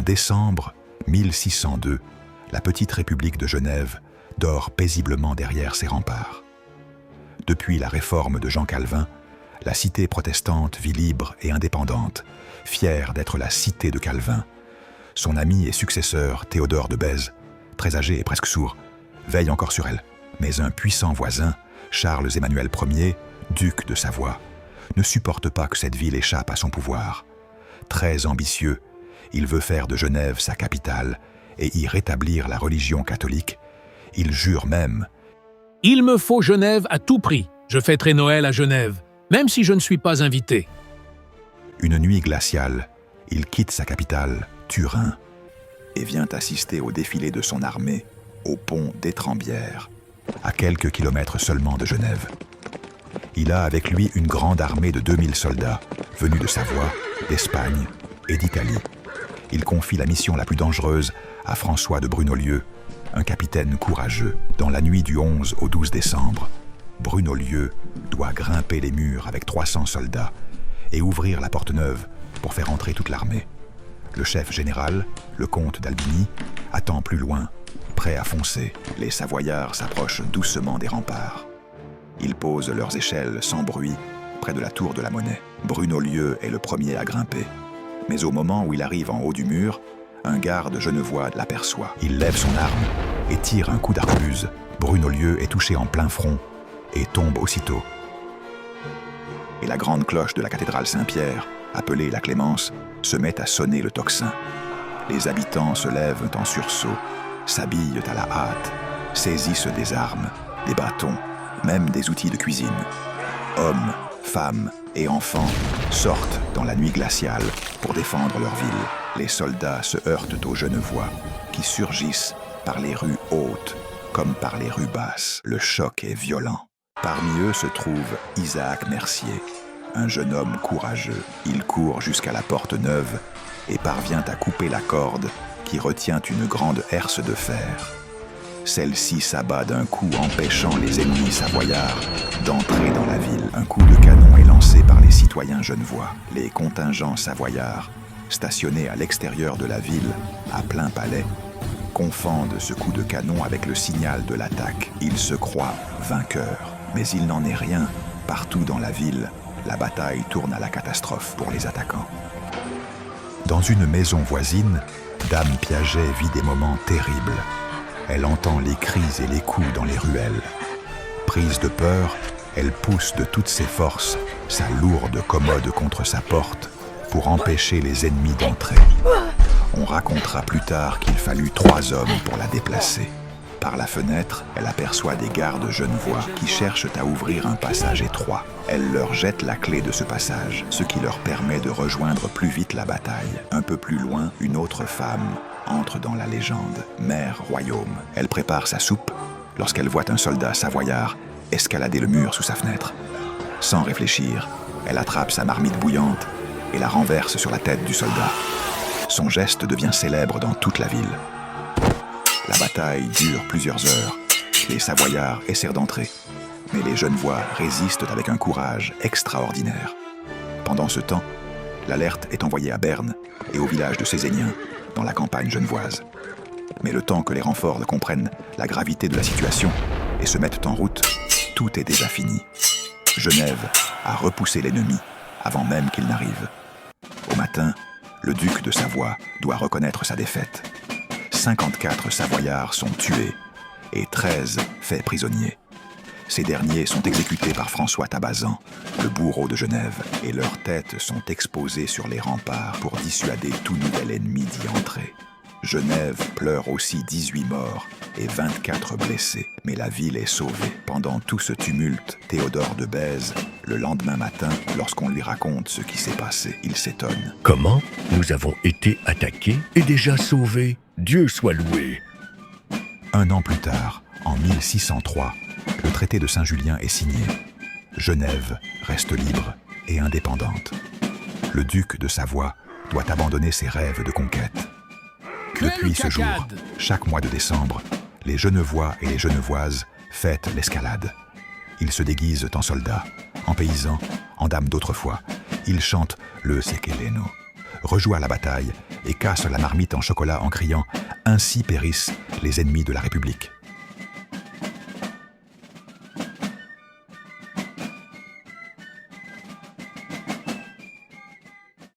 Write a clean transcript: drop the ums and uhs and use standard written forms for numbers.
décembre 1602, la petite République de Genève dort paisiblement derrière ses remparts. Depuis la réforme de Jean Calvin, la cité protestante vit libre et indépendante, fière d'être la cité de Calvin. Son ami et successeur, Théodore de Bèze, très âgé et presque sourd, veille encore sur elle. Mais un puissant voisin, Charles-Emmanuel Ier, duc de Savoie, ne supporte pas que cette ville échappe à son pouvoir. Très ambitieux, il veut faire de Genève sa capitale et y rétablir la religion catholique. Il jure même « Il me faut Genève à tout prix. Je fêterai Noël à Genève, même si je ne suis pas invité. » Une nuit glaciale, il quitte sa capitale, Turin, et vient assister au défilé de son armée au pont d'Étrembières, à quelques kilomètres seulement de Genève. Il a avec lui une grande armée de 2000 soldats, venus de Savoie, d'Espagne et d'Italie. Il confie la mission la plus dangereuse à François de Brunolieu, un capitaine courageux. Dans la nuit du 11 au 12 décembre, Brunolieu doit grimper les murs avec 300 soldats et ouvrir la porte neuve pour faire entrer toute l'armée. Le chef général, le comte d'Albigny, attend plus loin, prêt à foncer. Les Savoyards s'approchent doucement des remparts. Ils posent leurs échelles sans bruit près de la tour de la Monnaie. Brunolieu est le premier à grimper. Mais au moment où il arrive en haut du mur, un garde genevois l'aperçoit. Il lève son arme et tire un coup d'arquebuse. Brunolieu est touché en plein front et tombe aussitôt. Et la grande cloche de la cathédrale Saint-Pierre, appelée la Clémence, se met à sonner le tocsin. Les habitants se lèvent en sursaut, s'habillent à la hâte, saisissent des armes, des bâtons, même des outils de cuisine. Hommes, femmes et enfants sortent dans la nuit glaciale pour défendre leur ville. Les soldats se heurtent aux Genevois, qui surgissent par les rues hautes comme par les rues basses. Le choc est violent. Parmi eux se trouve Isaac Mercier, un jeune homme courageux. Il court jusqu'à la porte neuve et parvient à couper la corde qui retient une grande herse de fer. Celle-ci s'abat d'un coup, empêchant les ennemis savoyards d'entrer dans la ville. Un coup de canon est lancé par les citoyens genevois. Les contingents savoyards, stationnés à l'extérieur de la ville, à plein palais, confondent ce coup de canon avec le signal de l'attaque. Ils se croient vainqueurs. Mais il n'en est rien. Partout dans la ville, la bataille tourne à la catastrophe pour les attaquants. Dans une maison voisine, Dame Piaget vit des moments terribles. Elle entend les cris et les coups dans les ruelles. Prise de peur, elle pousse de toutes ses forces sa lourde commode contre sa porte pour empêcher les ennemis d'entrer. On racontera plus tard qu'il fallut 3 hommes pour la déplacer. Par la fenêtre, elle aperçoit des gardes genevois qui cherchent à ouvrir un passage étroit. Elle leur jette la clé de ce passage, ce qui leur permet de rejoindre plus vite la bataille. Un peu plus loin, une autre femme entre dans la légende, Mère Royaume. Elle prépare sa soupe lorsqu'elle voit un soldat savoyard escalader le mur sous sa fenêtre. Sans réfléchir, elle attrape sa marmite bouillante et la renverse sur la tête du soldat. Son geste devient célèbre dans toute la ville. La bataille dure plusieurs heures. Les Savoyards essaient d'entrer, mais les Genevois résistent avec un courage extraordinaire. Pendant ce temps, l'alerte est envoyée à Berne et au village de Cézénien, dans la campagne genevoise. Mais le temps que les renforts comprennent la gravité de la situation et se mettent en route, tout est déjà fini. Genève a repoussé l'ennemi avant même qu'il n'arrive. Au matin, le duc de Savoie doit reconnaître sa défaite. 54 Savoyards sont tués et 13 faits prisonniers. Ces derniers sont exécutés par François Tabazan, le bourreau de Genève, et leurs têtes sont exposées sur les remparts pour dissuader tout nouvel ennemi d'y entrer. Genève pleure aussi 18 morts et 24 blessés, mais la ville est sauvée. Pendant tout ce tumulte, Théodore de Bèze, le lendemain matin, lorsqu'on lui raconte ce qui s'est passé, il s'étonne. « Comment ? Nous avons été attaqués et déjà sauvés. Dieu soit loué !» 1 an plus tard, en 1603, le traité de Saint-Julien est signé. Genève reste libre et indépendante. Le duc de Savoie doit abandonner ses rêves de conquête. Depuis ce jour, chaque mois de décembre, les Genevois et les Genevoises fêtent l'escalade. Ils se déguisent en soldats, en paysans, en dames d'autrefois. Ils chantent le Sekeleno. rejoint la bataille et casse la marmite en chocolat en criant « Ainsi périssent les ennemis de la République ».